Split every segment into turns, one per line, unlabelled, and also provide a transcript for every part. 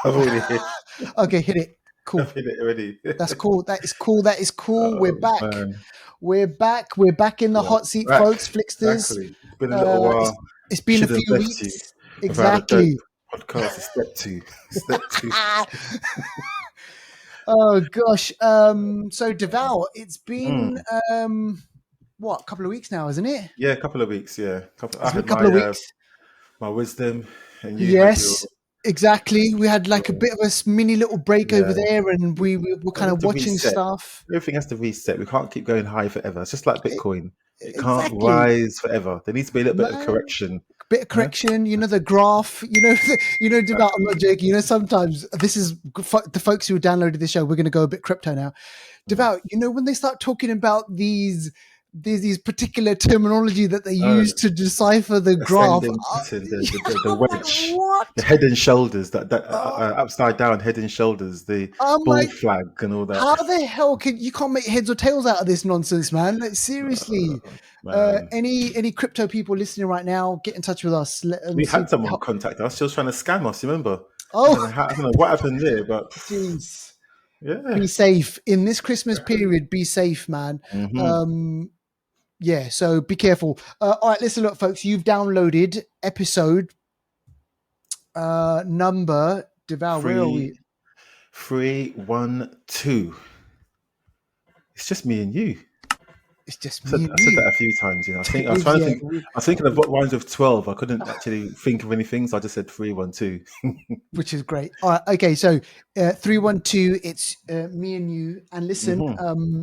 I've already hit.
Okay, hit it. Cool.
I've hit it already.
That's cool. That is cool. That is cool. We're
Oh
back.
man,
We're back. We're back in the
yeah,
hot seat,
back.
folks. Flixters.
Exactly. It's been a little
It's,
while.
it's been a
Should have
few
left you.
weeks.
I've had a dope
Exactly.
podcast. Step two. Step two.
Oh gosh. So Deval, it's been
Mm.
what, a couple of weeks now, isn't it?
Yeah, a couple of weeks. Yeah, I
It's been a
had
couple of weeks.
my wisdom, and you had your
Yes, exactly. We had like a bit of a mini little break over
yeah.
there, and we were
We
kind
have
of
to
watching
reset.
stuff.
Everything has to reset. We can't keep going high forever. It's just like Bitcoin. It can't
Exactly,
rise forever. There needs to be a little bit of
man.
correction.
Bit of
Huh?
correction, the graph, Deval. I'm not joking. Sometimes this is the folks who downloaded the show. We're going to go a bit crypto now. Devout, when they start talking about these particular terminology that they use to decipher the graph,
Ascending pattern, the
I'm like,
wedge,
what?
the head and shoulders, that
Oh,
upside down head and shoulders, the
I'm
bull
like,
flag, and all that.
how the hell you can't make heads or tails out of this nonsense, man? Like, seriously.
Man,
Any crypto people listening right now, get in touch with us.
we
See.
had someone contact us. She was trying to scam us. Remember?
Oh,
I don't know what happened there, but
jeez.
yeah.
Be safe in this Christmas period. Be safe, man.
Mm-hmm.
Yeah, so be careful. All right, listen up, folks. You've downloaded episode number, Deval. Where are we?
312. It's just me and you.
It's just
I
me
said,
and
I said
you.
that a few times. I think I was
We've,
trying to
yeah,
think. I was thinking of what rhymes with 12. I couldn't actually think of anything, so I just said 312.
which is great. All right, okay. So 312. It's me and you. And listen,
Mm-hmm.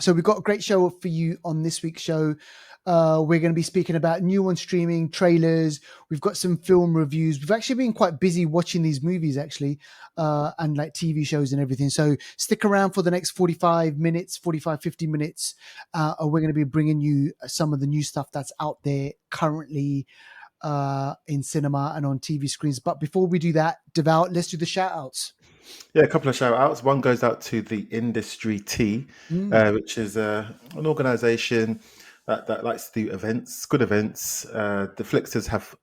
so we've got a great show for you on this week's show. We're going to be speaking about new on streaming trailers. We've got some film reviews. We've actually been quite busy watching these movies, actually, and like TV shows and everything. So stick around for the next 50 minutes. We're going to be bringing you some of the new stuff that's out there currently in cinema and on TV screens. But before we do that, Devout, let's do the shout outs.
Yeah, a couple of shout outs. One goes out to the Industry Tea, which is an organization that likes to do events, good events. The Flixters have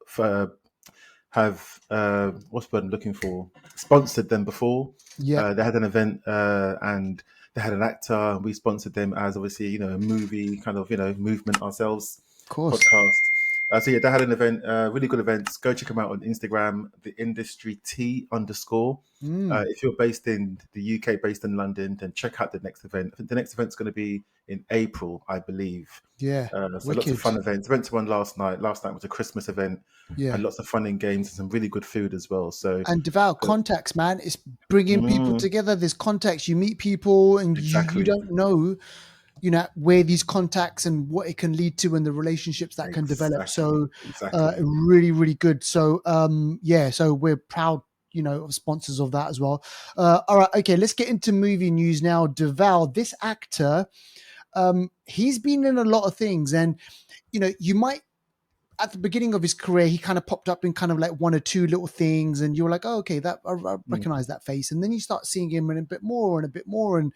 what's the word I'm looking for? Sponsored them before.
Yeah.
They had an event and they had an actor. We sponsored them as obviously a movie kind of movement ourselves.
Of course.
Podcast. So yeah, they had an event, really good events. Go check them out on Instagram, the Industry T _. If you're based in the UK, based in London, then check out the next event. I think the next event's going to be in April, I believe.
Yeah.
So lots of fun events. Went to one last night. Last night was a Christmas event.
Yeah.
And lots of fun and games and some really good food as well. So
and Devout contacts, man. It's bringing people together. There's contacts. You meet people, and
exactly.
you don't know, where these contacts and what it can lead to, and the relationships that can develop. So, really, really good. So, yeah. So we're proud, of sponsors of that as well. All right, okay. Let's get into movie news now. Deval, this actor, he's been in a lot of things, and you might. At the beginning of his career, he kind of popped up in kind of like one or two little things, and you were like, "Oh, okay, that I recognize that face." And then you start seeing him in a bit more, and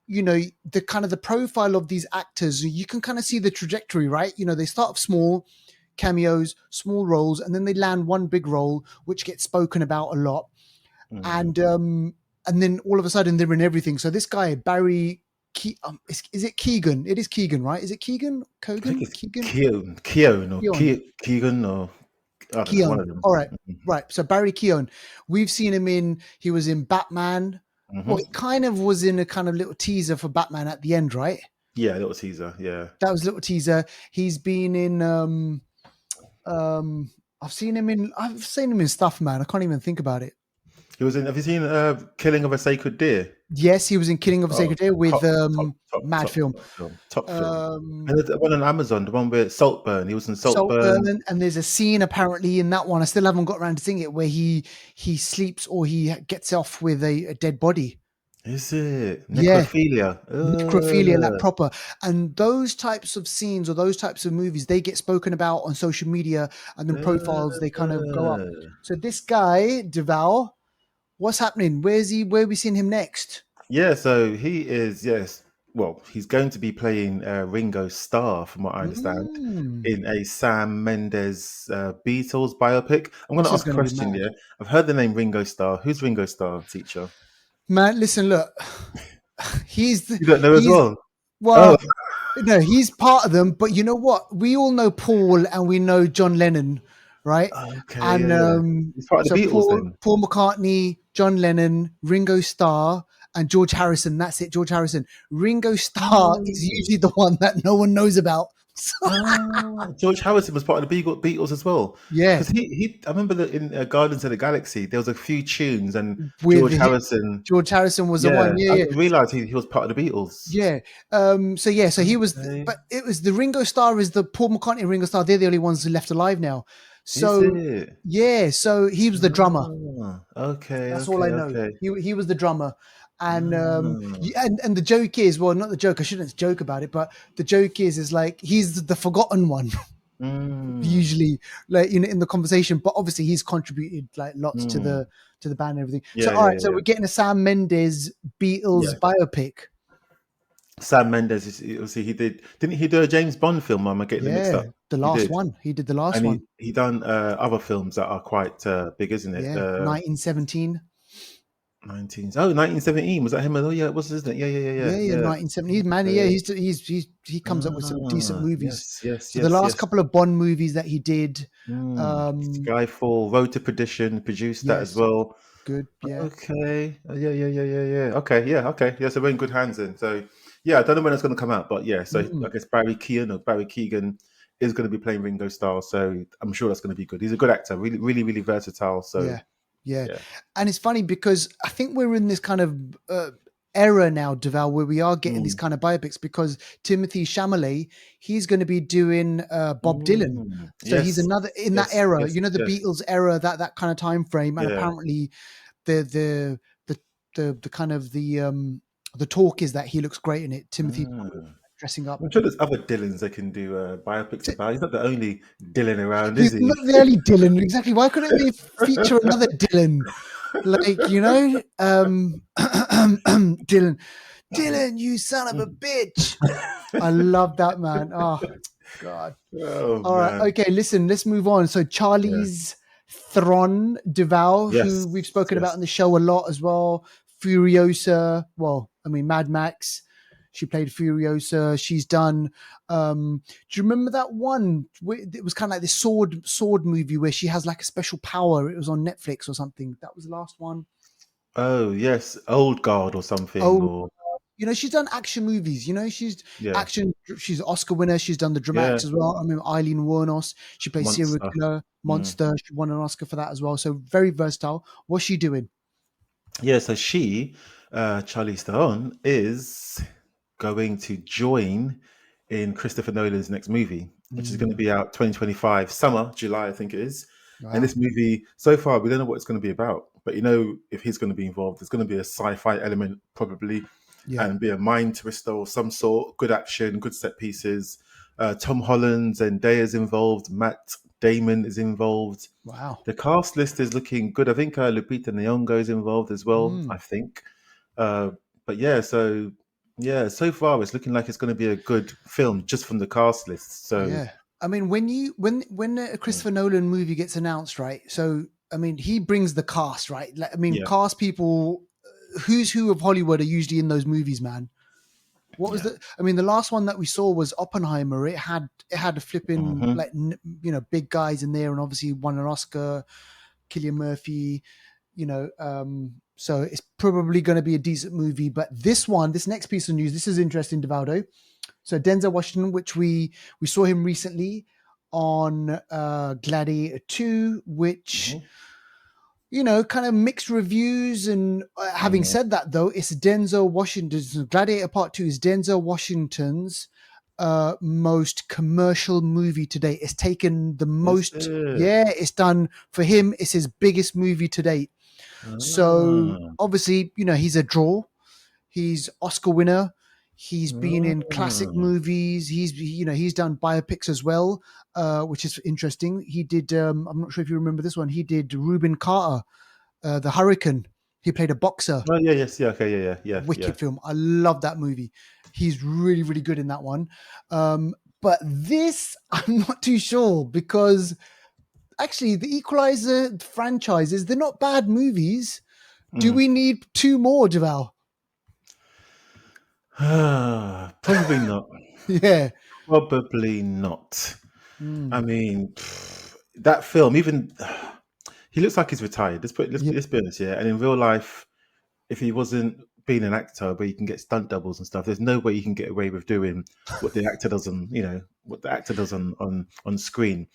the kind of the profile of these actors, you can kind of see the trajectory, right? They start off small, cameos, small roles, and then they land one big role, which gets spoken about a lot, and then all of a sudden they're in everything. So this guy, Barry. Is it Keegan? It is Keegan, right? Is it Keegan? Keegan?
Keown or Keegan or
Keown.
one of them.
All right, right. So Barry Keown, we've seen him he was in Batman. Well, he kind of was in a kind of little teaser for Batman at the end, right?
Yeah, a little teaser. Yeah,
that was a little teaser. He's been in. I've seen him in stuff, man. I can't even think about it.
He was in. Have you seen Killing of a Sacred Deer?
Yes, he was in Killing of a Sacred Deer with
top
film.
And the one on Amazon, the one with Saltburn. He was in Saltburn.
And there's a scene apparently in that one. I still haven't got around to seeing it where he sleeps or he gets off with a dead body.
Is it necrophilia?
Yeah. Necrophilia, like proper. And those types of scenes or those types of movies, they get spoken about on social media, and then profiles they kind of go up. So this guy, Deval. What's happening? Where are we seeing him next?
Yeah, so he is, yes. well, he's going to be playing Ringo Starr, from what I understand,
Mm,
in a Sam Mendes Beatles biopic. I'm going to
this is
ask a
going to be
question.
mad.
Yeah, I've heard the name Ringo Starr. Who's Ringo Starr, teacher?
Man, listen, look,
You don't know as
he's,
well. Oh,
well, no, he's part of them, but you know what? We all know Paul and we know John Lennon, right?
okay, yeah,
And
yeah. He's part of
so
the Beatles
Paul,
then.
Paul McCartney, John Lennon, Ringo Starr, and George Harrison. That's it, George Harrison. Ringo Starr is
Oh.
usually the one that no one knows about. So,
George Harrison was part of the Beatles as well.
yeah,
Because I remember that in Guardians of the Galaxy, there was a few tunes, and
with
George Harrison,
George Harrison was the
yeah,
one. Yeah,
I
yeah.
didn't realize he was part of the Beatles.
Yeah. So he was,
Okay.
but it was the Ringo Starr is the Paul McCartney and Ringo Starr. They're the only ones left alive now.
Is
So
it?
yeah, so he was the drummer.
Okay,
That's all I
okay,
know.
okay.
He was the drummer, and
Ah,
and the joke is, well, not the joke. I shouldn't joke about it, but the joke is like he's the forgotten one
mm,
usually, like in the conversation. But obviously, he's contributed like lots
mm.
to the band and everything. So
Yeah,
all
yeah,
right,
yeah,
so
yeah.
we're getting a Sam Mendes Beatles
Yeah.
biopic.
Sam Mendes, obviously, didn't he do a James Bond film? Am I getting them mixed
Yeah,
up?
the
He
last
did.
one. He did the last
And
one.
he done other films that are quite big, isn't it?
Yeah, 1917.
1917, was that him? Oh yeah, it was, isn't it? Yeah, yeah, yeah,
Yeah, yeah,
yeah,
1970s, man. Yeah,
yeah.
he comes up with some decent movies.
Yes, yes,
So the
yes,
last
yes.
couple of Bond movies that he did, um,
Skyfall, Road to Perdition, produced that as
yes,
well.
good. Yeah,
Okay. Yeah, yeah, yeah, yeah, yeah. Okay, yeah, okay. Yeah, so we're in good hands then. So yeah, I don't know when it's going to come out, but yeah, so
mm,
I guess Barry Keegan is going to be playing Ringo Starr, so I'm sure that's going to be good. He's a good actor, really, really, really versatile. So
yeah, yeah.
yeah.
And it's funny because I think we're in this kind of era now, Deval, where we are getting these
Mm,
kind of biopics because Timothy Chalamet, he's going to be doing Bob Dylan. So he's
yes,
another in that
yes,
era,
yes,
the
yes.
Beatles era, that kind of time frame, and
Yeah.
apparently the the the kind of the talk is that he looks great in it. Timothy
Ah.
dressing up.
I'm sure there's other Dylans they can do biopics about. He's not the only Dylan around,
He's
is he?
not the only Dylan, exactly. Why couldn't they feature another Dylan? Like, Dylan, Dylan, you son of a bitch. I love that man. Oh God.
Oh
All right.
man.
Okay, listen, let's move on. So
Yeah.
Charlize Theron Duval, who
Yes.
we've spoken about
Yes.
in the show a lot as well. Furiosa. Well, I mean, Mad Max. She played Furiosa. She's done. Do you remember that one? It was kind of like this sword movie where she has like a special power. It was on Netflix or something. That was the last one.
Oh yes. Old Guard or something,
Oh,
or
she's done action movies. She's
yeah.
action. She's an Oscar winner. She's done the
Yeah.
dramatics as well. I mean, Eileen Wuornos. She plays serial
Monster.
killer,
Mm.
monster. She won an Oscar for that as well. So very versatile. What's she doing?
Yeah, so Charlize Theron, is going to join in Christopher Nolan's next movie, which is going to
Mm,
be out 2025, summer, July, I think it is. And
wow.
this movie, so far, we don't know what it's going to be about. But if he's going to be involved, there's going to be a sci-fi element probably,
Yeah.
and be a mind twister of some sort. Good action, good set pieces. Tom Holland, Zendaya's involved. Matt Damon is involved.
Wow.
The cast list is looking good. I think Lupita Nyong'o is involved as well. I
Mm,
think, uh, but yeah, so far it's looking like it's going to be a good film just from the cast list. So
yeah. I mean, when a
mm,
Christopher Nolan movie gets announced, right? So I mean, he brings the cast, right? Like, I mean,
yeah,
cast people, who's who of Hollywood are usually in those movies, man. What was
yeah,
the? I mean, the last one that we saw was Oppenheimer. It had a flipping
hmm
like big guys in there, and obviously won an Oscar. Killian Murphy, so it's probably going to be a decent movie. But this next piece of news, this is interesting, Devaldo. So Denzel Washington, which we saw him recently on Gladiator 2, which
hmm
kind of mixed reviews. And having
hmm
said that, though, it's Denzel Washington's Gladiator Part 2 is Denzel Washington's most commercial movie to date. It's taken the
is
most,
it?
yeah, it's done for him. It's his biggest movie to date. So
Ah,
obviously, he's a draw. He's Oscar winner. He's been in classic
ah.
movies. He's done biopics as well, which is interesting. He did. I'm not sure if you remember this one. He did Reuben Carter, the Hurricane. He played a boxer.
Oh yeah, yes, yeah, okay, yeah, yeah, yeah, yeah.
Wicked film. I love that movie. He's really, really good in that one. But this, I'm not too sure, because actually the Equalizer franchises, they're not bad movies. Do we need 2 more, Javal?
Probably not.
Yeah.
Probably not. I mean, that film, even he looks like he's retired. Let's be honest, yeah. And in real life, if he wasn't being an actor, where you can get stunt doubles and stuff, there's no way you can get away with doing what the actor does on screen.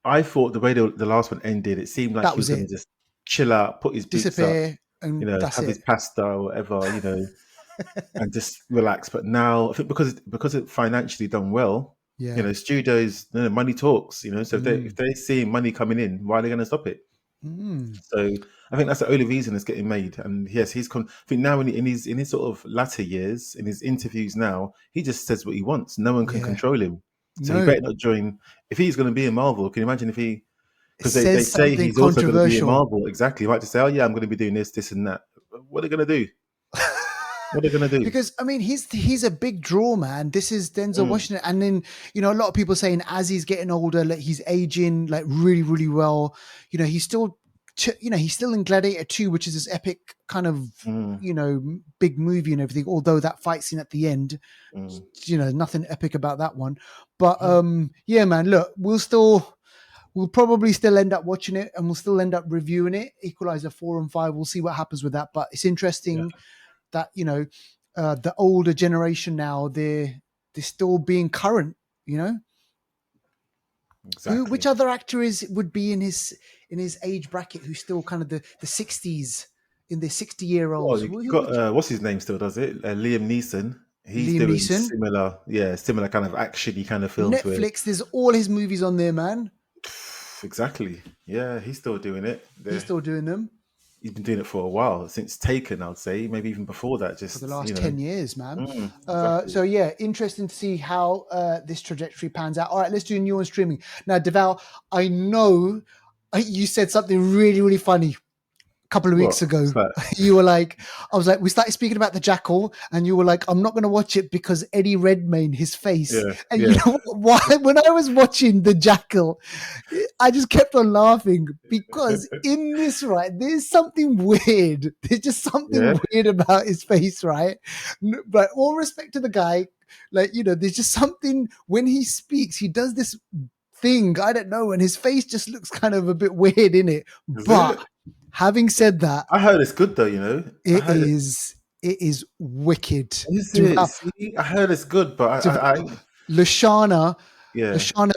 I thought the way the last one ended, it seemed like
That
he was
was
going
it.
to just chill out, put his boots up,
Disappear, and that's
have
it.
his pasta or whatever, and just relax. But now I think because it financially done well,
Yeah.
studios, money talks. So if they see money coming in, why are they going to stop it? So I think that's the only reason it's getting made. And yes, I think now in his sort of latter years, in his interviews now, he just says what he wants. No one can control him. So he
No.
better not join. If he's going to be in Marvel, can you imagine if he? Because they
Says
say
something
he's also going to be in
controversial.
Marvel. Exactly. He might just say, "Oh yeah, I'm going to be doing this and that." What are they going to do? What are they going to do?
Because I mean, he's a big draw, man. This is Denzel Washington, and then a lot of people saying as he's getting older, like he's aging like really, really well. He's still, he's still in Gladiator 2, which is this epic kind of big movie and everything. Although that fight scene at the end, nothing epic about that one. But yeah, man. Look, we'll probably still end up watching it, and we'll still end up reviewing it. Equalizer 4 and 5. We'll see what happens with that. But it's interesting that the older generation now, they're still being current.
Exactly.
Which other actor would be in his age bracket who's still kind of the 60s, in their 60-year-olds?
Well, you got what's his name still does it? Liam Neeson. He's
Liam
doing
Neeson.
similar kind of actiony kind of films.
Netflix, there's all his movies on there, man.
Exactly. Yeah, he's still doing it.
He's still doing them.
He's been doing it for a while, since Taken, I'd say, maybe even before that. Just
for the last 10 years, man.
Exactly.
So yeah, interesting to see how this trajectory pans out. All right, let's do new on streaming. Now, Deval, I know you said something really, really funny a couple of weeks ago. You were like, we started speaking about the Jackal, and you were like, I'm not going to watch it because Eddie Redmayne, his face. And you know why? When I was watching the Jackal, I just kept on laughing because in this, right, there's something weird. There's just something weird about his face, right? But all respect to the guy, like, there's just something when he speaks, he does this thing, I don't know, and his face just looks kind of a bit weird in it. But having said that,
I heard it's good though.
It is wicked.
Is it? See, I heard it's good, but
Lashana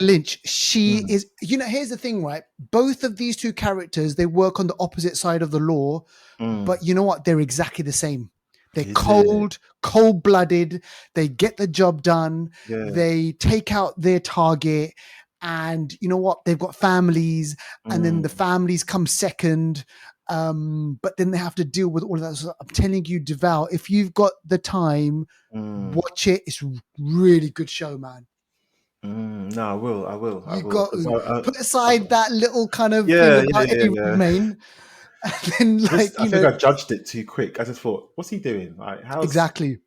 Lynch, she is. Here's the thing, right? Both of these two characters, they work on the opposite side of the law, but you know what? They're exactly the same. They're cold-blooded. They get the job done. They take out their target. And you know what? They've got families, and then the families come second. But then they have to deal with all of that. So I'm telling you, Deval, if you've got the time, watch it. It's a really good show, man.
No, I will.
Put aside that little kind of thing about Eddie Redmayne. And then, I think
I judged it too quick. I just thought, what's he doing?
Exactly.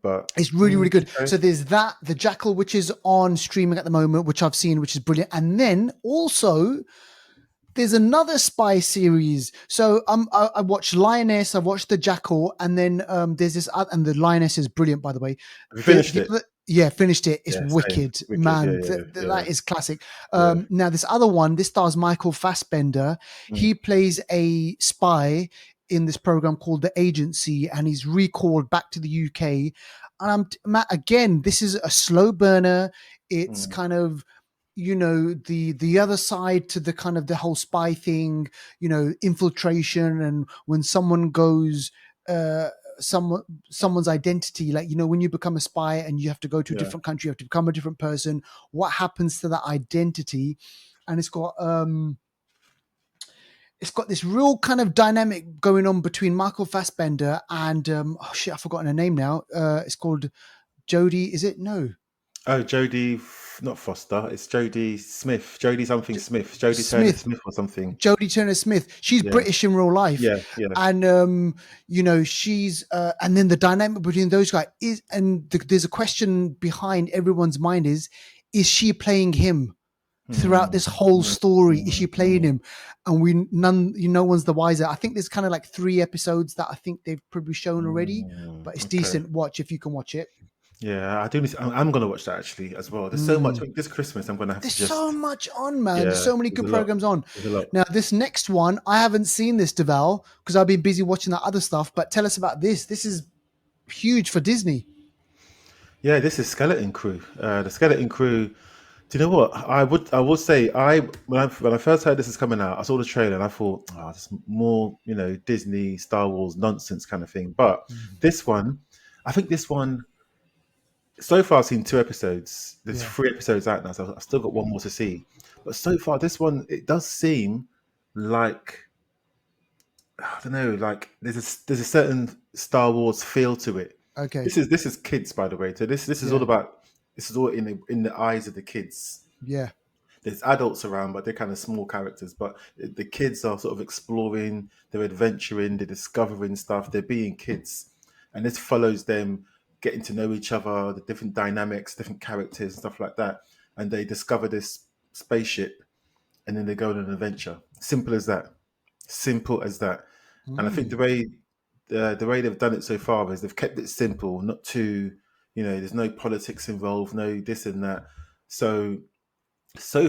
But
it's really, really good. Okay. So there's that, the Jackal, which is on streaming at the moment, which I've seen, which is brilliant. And then also there's another spy series. So I watched Lioness, I watched the Jackal, and then there's this other, and the Lioness is brilliant, by the way.
Have you finished it?
Yeah, finished it. It's wicked, man. That is classic. Now this other one, this stars Michael Fassbender. He plays a spy in this program called The Agency, and he's recalled back to the UK. And Matt, again, this is a slow burner. It's kind of, the other side to the kind of the whole spy thing, infiltration, and when someone goes, someone's identity, like, when you become a spy and you have to go to a different country, you have to become a different person. What happens to that identity? And it's got this real kind of dynamic going on between Michael Fassbender and I've forgotten her name now. It's called Jodie. Is it? No.
Oh, Jodie not Foster. It's Jodie Smith. Jodie something Smith. Jodie Turner
Smith,
Smith or something.
Jodie Turner-Smith. She's
Yeah.
British in real life.
Yeah. Yeah.
And she's and then the dynamic between those guys is, and there's a question behind everyone's mind is she playing him throughout this whole story? Is she playing him? And no one's the wiser. I think there's kind of like 3 episodes that I think they've probably shown already, but it's decent watch if you can watch it.
Yeah, I do. I'm going to watch that actually as well. There's so much this Christmas. I'm going to have
There's
to just.
so much on, man.
Yeah,
There's so many good programs on.
There's a lot.
Now, this next one, I haven't seen this, Deval, because I've been busy watching that other stuff. But tell us about this. This is huge for Disney.
Yeah, this is Skeleton Crew. The Skeleton Crew. Do you know what I will say? When I first heard this is coming out, I saw the trailer and I thought, oh, it's more Disney Star Wars nonsense kind of thing. But this one, I think this one. So far, I've seen 2 episodes. There's 3 episodes out now, so I've still got 1 more to see. But so far, this one, it does seem like, I don't know, like there's a certain Star Wars feel to it.
Okay.
This is kids, by the way. So this is all about, this is all in the eyes of the kids.
Yeah.
There's adults around, but they're kind of small characters. But the kids are sort of exploring, they're adventuring, they're discovering stuff, they're being kids. And this follows them getting to know each other, the different dynamics, different characters, and stuff like that. And they discover this spaceship, and then they go on an adventure. Simple as that. Simple as that. And I think the way they've done it so far is they've kept it simple, not too, there's no politics involved, no this and that. So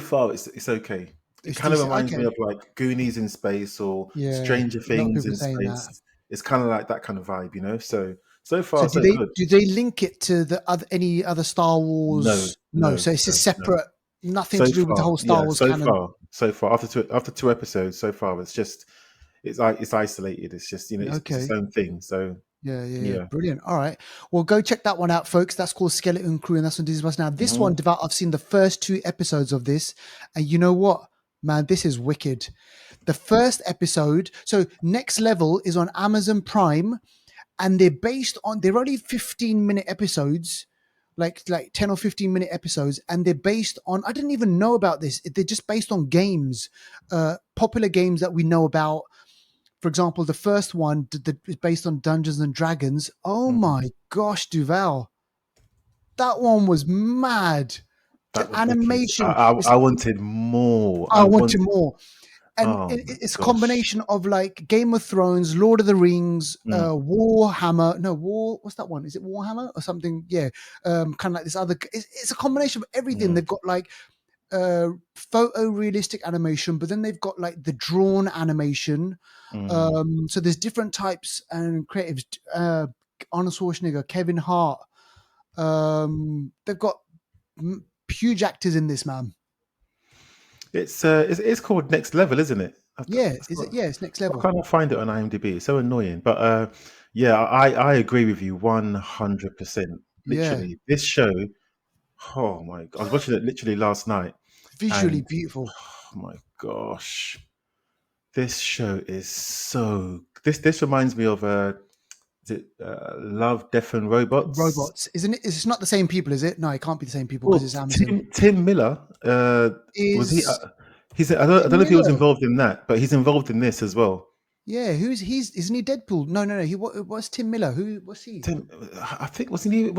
far it's okay. It kind of reminds me of like Goonies in space or Stranger Things in space. It's kind of like that kind of vibe, So far, so good.
Do they link it to any other Star Wars? No. So it's just separate, nothing to do with the whole Star Wars canon.
So far, after 2 episodes, so far it's isolated. It's just it's its own thing. So
yeah, brilliant. All right, well, go check that one out, folks. That's called Skeleton Crew, and that's on Disney Plus. Now, this one, Devout, I've seen the first 2 episodes of this, and you know what, man, this is wicked. The first episode, so Next Level, is on Amazon Prime. And they're only 15-minute episodes, like 10 or 15-minute episodes. And they're based on, I didn't even know about this. They're just based on games, popular games that we know about. For example, the first one is based on Dungeons and Dragons. Oh my gosh, Duval. That one was mad. The animation.
I wanted more.
I wanted more. And it's a combination of like Game of Thrones, Lord of the Rings, Warhammer. No, what's that one? Is it Warhammer or something? Yeah. Kind of like this other. It's a combination of everything. They've got like photorealistic animation, but then they've got like the drawn animation. So there's different types and creatives. Arnold Schwarzenegger, Kevin Hart. They've got huge actors in this, man.
It's called Next Level, isn't it?
It's Next Level.
I can't find it on IMDb. It's so annoying. But I agree with you 100%. Literally, this show. Oh my God, I was watching it literally last night.
Visually beautiful.
Oh my gosh, this show is so. This reminds me of Love, Death and Robots.
Isn't it? It's not the same people, is it? No, it can't be the same people because it's Amazon.
Tim Miller was he? I don't know if he was involved in that, but he's involved in this as well.
Yeah, isn't he Deadpool? No. What's Tim Miller? Who was he?
I think wasn't he? He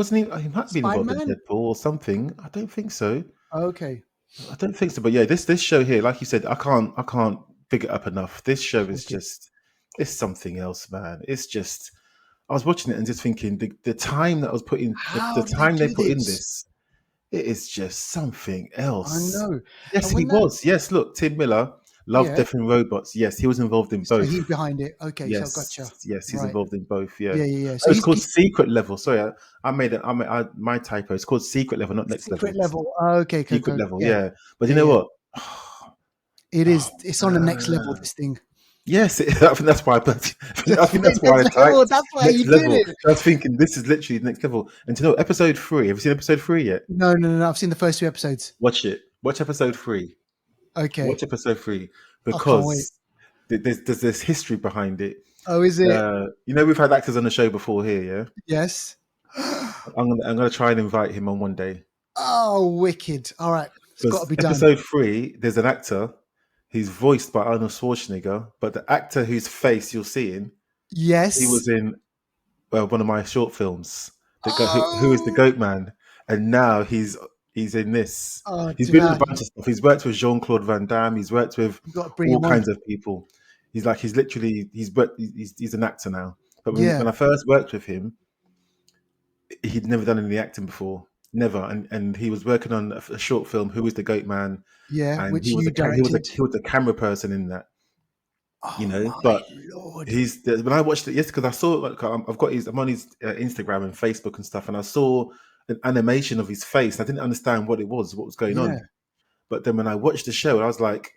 might be involved in Deadpool or something. I don't think so.
Okay.
I don't think so. But yeah, this show here, like you said, I can't big it up enough. This show is just, it's something else, man. It's just. I was watching it and just thinking the time that was put in, the time they put in this, it is just something else.
I know.
Yes, he was. Yes, look, Tim Miller, Love, Death and Robots. Yes, he was involved in both.
So he's behind it. Okay,
yes,
so gotcha.
Yes, he's involved in both. Yeah.
Yeah.
So it's called Secret Level. Sorry, I made my typo. It's called Secret Level, not Next Level.
Secret Level. Okay.
Secret Level. Yeah. But you know what?
It is. It's on the next level. This thing.
Yes, I think that's why. I think that's why I typed.
That's why you
level.
did it.
I was thinking this is literally the next level. And to know episode 3. Have you seen episode 3 yet?
No. I've seen the first 2 episodes.
Watch it. Watch episode 3.
Okay.
Watch episode 3 because there's this history behind it.
Oh, is it?
We've had actors on the show before here. Yeah.
Yes.
I'm gonna try and invite him on one day.
Oh, wicked! All right, it's got to
Because
be done.
episode 3, there's an actor who's voiced by Arnold Schwarzenegger, but the actor whose face you're seeing, he
Yes.
was in one of my short films, who is the
Oh,
Goat Man, and now he's in this.
oh,
He's been in a
Duval,
bunch of stuff. He's worked with Jean-Claude Van Damme. He's worked with
you got to bring
all
him on.
kinds of people. He's an actor now. But
Yeah,
when I first worked with him, he'd never done any acting before, never. And he was working on a short film, Who is the Goat Man,
yeah,
and
which you directed.
he was the camera person in that, you
Oh
know.
my
But
lord!
when I watched it yesterday, because I saw like I'm on his Instagram and Facebook and stuff, and I saw an animation of his face. I didn't understand what was going
Yeah.
on. But then when I watched the show, I was like,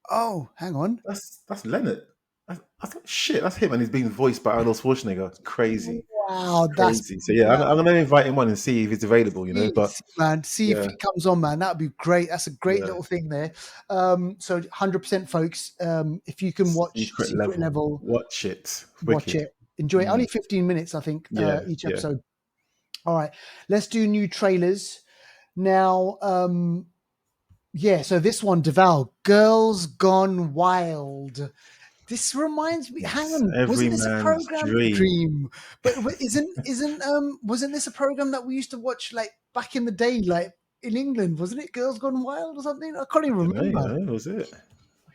Oh, hang on.
that's Leonard. I thought, shit, that's him, and he's being voiced by Arnold Schwarzenegger. It's crazy,
Wow, that's
crazy. So yeah, I'm gonna invite him on and see if he's available. You know, but
man. See if
yeah,
he comes on, man. That'd be great. That's a great
yeah,
little thing there. So 100%, folks. If you can watch
secret
Secret
level.
Level,
Watch it,
watch
wicked.
it. Enjoy it.
Mm.
Only 15 minutes, I think,
Yeah,
each
yeah.
episode. All right, let's do new trailers now. Yeah, so this one, Deval, Girls Gone Wild. This reminds me. Hang
Yes,
on,
every
wasn't this a
man's
program?
dream.
Dream, but wasn't this a program that we used to watch like back in the day, like in England? Wasn't it Girls Gone Wild or something? I can't even
I don't know.
remember.
Was it?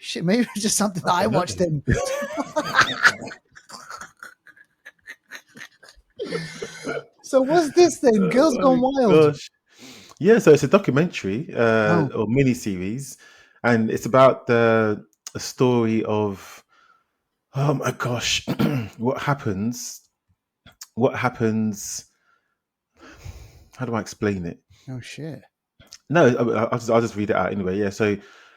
Shit, maybe it's just something that
I
I
don't know.
watched then. So what's this then? Girls
Oh
Gone
my
Wild.
gosh. Yeah, so it's a documentary
Oh,
or mini series, and it's about a story of, oh my gosh, what happens? What happens? How do I explain it?
oh shit.
No, I'll just read it out anyway. Yeah, so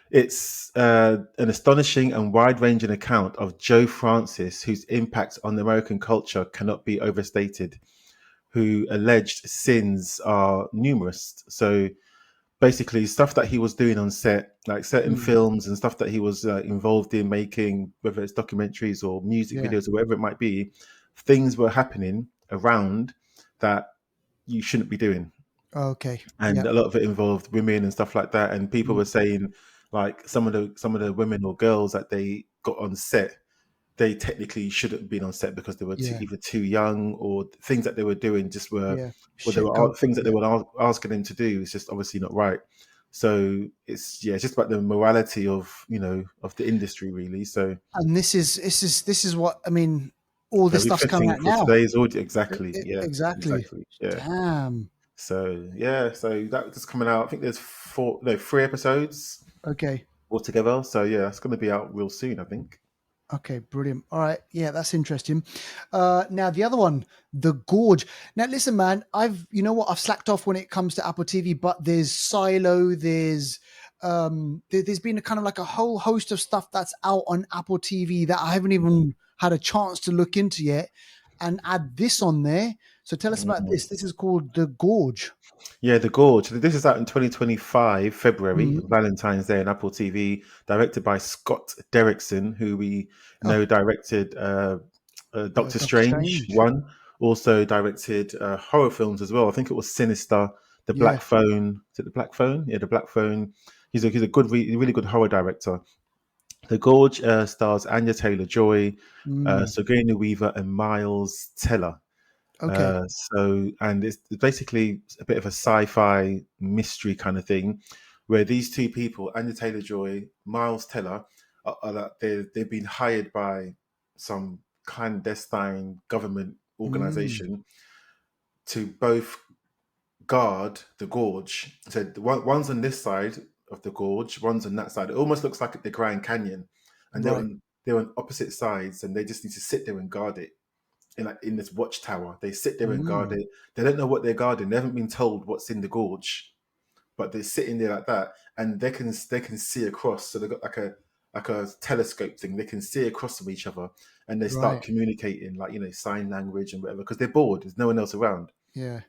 it's an astonishing and wide-ranging account of Joe Francis, whose impact on American culture cannot be overstated, who alleged sins are numerous. So basically stuff that he was doing on set, like certain
Mm,
films and stuff that he was involved in making, whether it's documentaries or music
yeah.
videos or whatever it might be, things were happening around that you shouldn't be doing.
Okay.
And
Yeah.
a lot of it involved women and stuff like that. And people
Mm,
were saying like some of the women or girls that they got on set, they technically shouldn't have been on set because they were
yeah.
either too young, or things that they were doing just were,
Yeah.
well, they
Shit.
were
Go.
things that they
Yeah.
were asking them to do. It's just obviously not right. So it's just about the morality of, of the industry really. So
And this is what I mean. All this
very
stuff's coming
fitting
out
for
now.
today's audience. Exactly. Yeah.
Exactly.
Exactly. Yeah.
Damn.
So yeah. So that's coming out. I think there's 3 episodes
Okay.
altogether. So yeah, it's going to be out real soon, I think.
Okay. Brilliant. All right. Yeah, that's interesting. Now the other one, The Gorge. Now listen, man. You know what? I've slacked off when it comes to Apple TV, but there's Silo. There's been a kind of like a whole host of stuff that's out on Apple TV that I haven't even had a chance to look into yet, and add this on there. So tell us about
Mhm.
this. This is called The Gorge.
Yeah, The Gorge. This is out in 2025, February,
Mm.
Valentine's Day on Apple TV, directed by Scott Derrickson, who we
Oh,
know directed Doctor
Doctor
Strange
Strange.
1, also directed horror films as well. I think it was Sinister, The
Yeah.
Black Phone. Is it The Black Phone? Yeah, The Black Phone. He's a good, really good horror director. The Gorge stars Anya Taylor-Joy,
Mm.
Sigourney Weaver, and Miles Teller.
Okay.
And it's basically a bit of a sci-fi mystery kind of thing, where these two people, Anya Taylor-Joy, Miles Teller, they've been hired by some clandestine government
Mm.
organization to both guard the gorge. So one's on this side of the gorge, one's on that side. It almost looks like the Grand Canyon, and
Right.
they're on opposite sides, and they just need to sit there and guard it in this watchtower. They sit there and guard
Mm.
it. They don't know what they're guarding. They haven't been told what's in the gorge, but they're sitting there like that, and they can see across. So they've got like a telescope thing. They can see across from each other, and they start
Right.
communicating like sign language and whatever because they're bored. There's no one else around,
Yeah.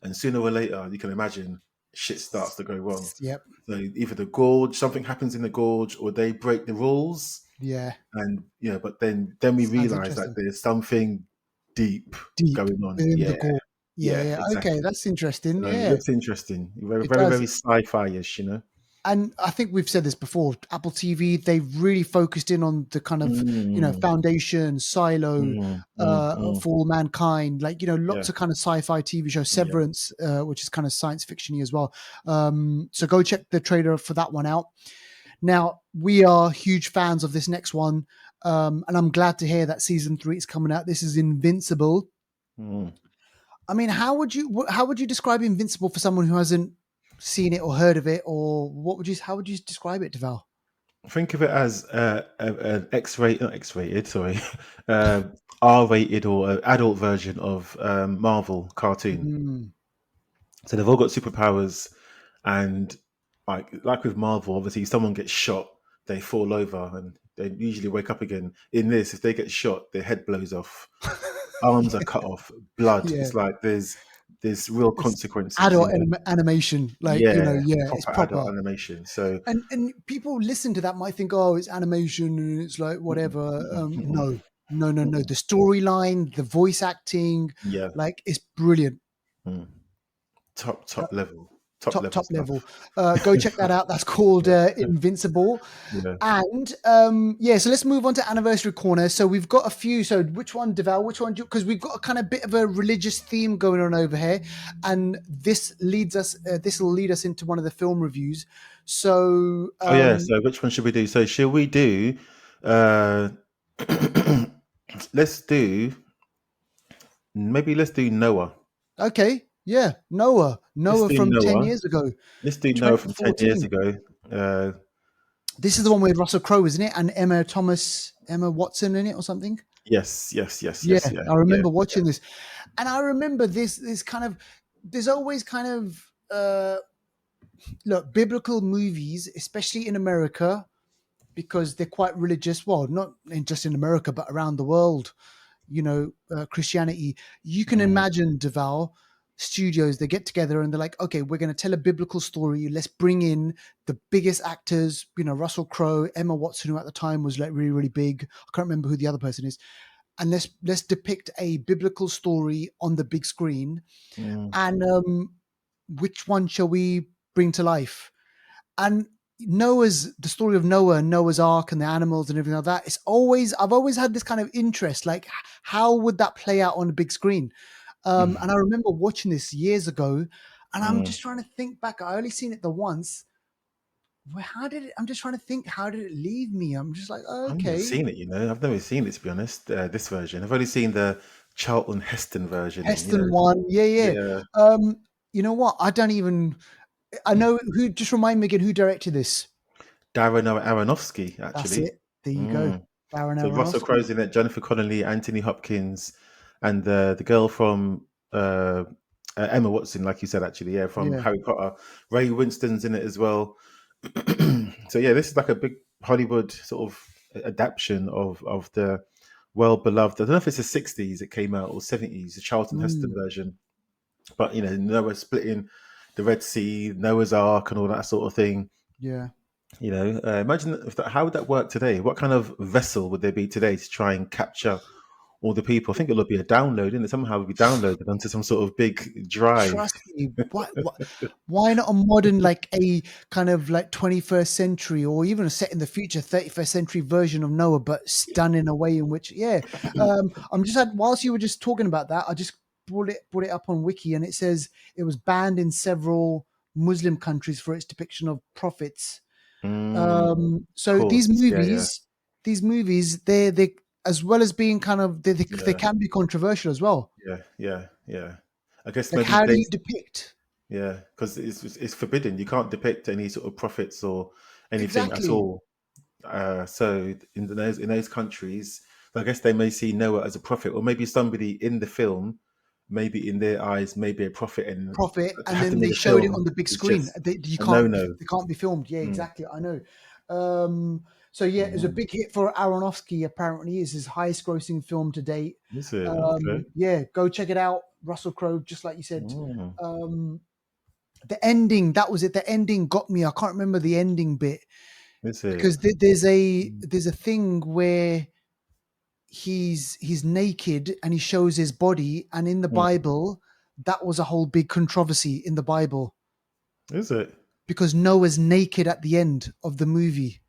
and sooner or later, you can imagine shit starts to go wrong.
Yep.
So either the gorge, something happens in the gorge, or they break the rules,
Yeah.
and but then we
Sounds
realize that
interesting.
there's something deep
Deep
going on.
in the
Yeah,
gore. Yeah. Okay,
exactly.
that's interesting.
So it
Yeah,
looks interesting. Very,
it
very,
does.
very sci-fi-ish, you know.
And I think we've said this before. Apple TV, they've really focused in on the kind of
Mm,
Foundation, Silo, For All Mankind, like lots
yeah,
of kind of sci-fi TV shows.
yeah.
Severance, which is kind of science fictiony as well. So go check the trailer for that one out. Now we are huge fans of this next one, and I'm glad to hear that season 3 is coming out. This is Invincible.
Mm.
I mean, how would you describe Invincible for someone who hasn't seen it or heard of it, or how would you describe it, Deval?
Think of it as an X-rated, not X-rated, sorry, uh, R-rated or adult version of Marvel cartoon.
Mm,
So they've all got superpowers, and like with Marvel, obviously, someone gets shot, they fall over, and they usually wake up again. In this, if they get shot, their head blows off, arms are cut off, blood.
yeah,
It's like there's real
it's
consequences.
adult
You know,
animation, like
yeah,
yeah, it's
proper adult
proper.
animation. So
And people listen to that might think, oh, it's animation and it's like
mm,
whatever.
mm, mm,
No, no, no, no.
mm,
The storyline, the voice acting,
yeah,
like it's brilliant.
mm.
Uh,
top
top
level
level.
stuff.
Go check that out. That's called
Yeah,
Invincible.
yeah.
And yeah, so let's move on to anniversary corner. So we've got a few. So which one, Deval? Which one? Because we've got a kind of bit of a religious theme going on over here, and this leads us. This will lead us into one of the film reviews. So
Oh yeah. So which one should we do? So should we do? Uh, let's do let's do Noah.
okay, yeah, Noah,
Let's
Noah
do
from 10
Noah.
years ago,
Let's do Noah from 10 years
2014.
ago. Uh,
This is the one with Russell Crowe, isn't it? And Emma Watson in it or something.
yes, yes, yes,
Yeah,
yes, yeah,
I
yeah,
remember watching this, and I remember this kind of. There's always kind of look, biblical movies, especially in America, because they're quite religious. Well, not just in America, but around the world. Christianity. You can
mm,
imagine, Deval, studios, they get together and they're like, okay, we're going to tell a biblical story. Let's bring in the biggest actors. Russell Crowe, Emma Watson, who at the time was like really, really big. I can't remember who the other person is. And let's depict a biblical story on the big screen.
mm,
And which one shall we bring to life? And the story of Noah and Noah's Ark and the animals and everything like that. I've always had this kind of interest, like how would that play out on the big screen? And I remember watching this years ago, and I'm
mm.
just trying to think back. I only seen it the once. I'm just trying to think, how did it leave me? I'm just like,
I've never
okay,
seen it. I've never seen it to be honest. This version, I've only seen the Charlton Heston version, and
Heston one, yeah, yeah.
yeah,
You know what? I don't even. I know who. Just remind me again who directed this.
Darren Aronofsky
That's
actually.
it. There you go,
Mm.
Darren
So Russell
Aronofsky.
Crowe's in it, Jennifer Connelly, Anthony Hopkins, and the girl from Emma Watson, like you said, actually, yeah, from
Yeah.
Harry Potter. Ray Winston's in it as well. So yeah, this is like a big Hollywood sort of adaptation of the well beloved. I don't know if it's the '60s it came out or '70s, the Charlton Heston
Mm,
version. But Noah splitting the Red Sea, Noah's Ark, and all that sort of thing.
yeah.
Imagine how would that work today? What kind of vessel would there be today to try and capture all the people? I think it'll be a download, and it somehow be downloaded onto some sort of big drive.
Trust me. Why not a modern, like a kind of like 21st century or even a set in the future, 31st century version of Noah, but done in a way in which, yeah. I'm just whilst you were just talking about that, I just brought it up on Wiki, and it says it was banned in several Muslim countries for its depiction of prophets.
Of
So these
course, yeah, yeah,
movies, they as well as being kind of they
yeah,
can be controversial as well.
yeah, yeah, yeah. I guess
Like,
maybe
how do you
based,
depict
yeah, because it's forbidden. You can't depict any sort of prophets or anything at
exactly
all. So in those countries, I guess they may see Noah as a prophet, or maybe somebody in the film, maybe in their eyes, maybe a prophet, and
profit,
to
and
have
then
them in
they
the
showed it
film
on the big
is
screen.
just
You
a
can't
no-no.
they can't be filmed. Yeah,
Mm,
exactly. I know. So yeah, it was a
mm.
big hit for Aronofsky. Apparently, it's his highest grossing film to date.
Is it okay?
Yeah, go check it out. Russell Crowe, just like you said.
Mm,
Um, the ending, that was it. The ending got me. I can't remember the ending bit
is it?
because there's a
Mm,
there's a thing where he's naked and he shows his body, and in the
mm,
Bible that was a whole big controversy in the Bible.
Is it?
Because Noah's naked at the end of the movie.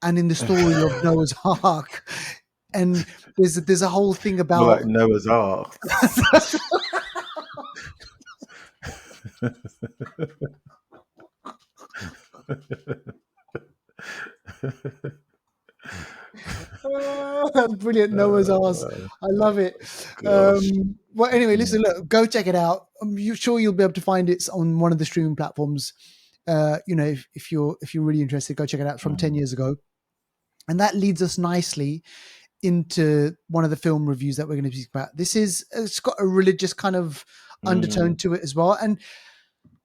And in the story of Noah's Ark. And there's a whole thing
More
about
like Noah's Ark.
brilliant Noah's arse. I love it. Well, anyway, listen, look, go check it out. I'm sure you'll be able to find it on one of the streaming platforms. If you're really interested, go check it out. It's from 10 years ago. And that leads us nicely into one of the film reviews that we're going to speak about. It's got a religious kind of undertone to it as well. And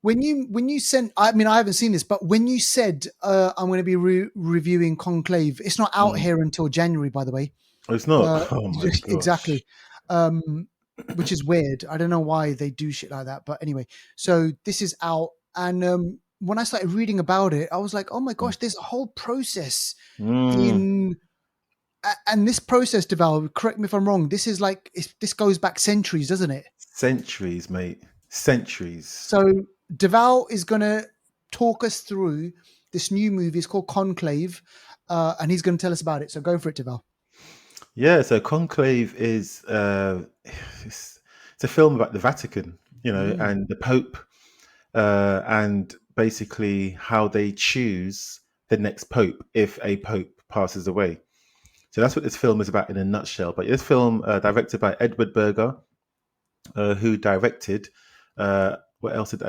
when you sent, I mean, I haven't seen this, but when you said I'm going to be reviewing Conclave, it's not out here until January, by the way.
Oh, it's not. Oh my gosh.
Exactly. Which is weird. I don't know why they do shit like that, but anyway. So this is out, and when I started reading about it, I was like, oh my gosh, there's a whole process in. And this process, Deval, correct me if I'm wrong, this goes back centuries, doesn't it?
Centuries, mate. Centuries.
So Deval is going to talk us through this new movie. It's called Conclave, and he's going to tell us about it. So go for it, Deval.
Yeah, so Conclave is it's a film about the Vatican, and the Pope, and basically how they choose the next Pope if a Pope passes away. So that's what this film is about in a nutshell. But this film, directed by Edward Berger, who directed, what else did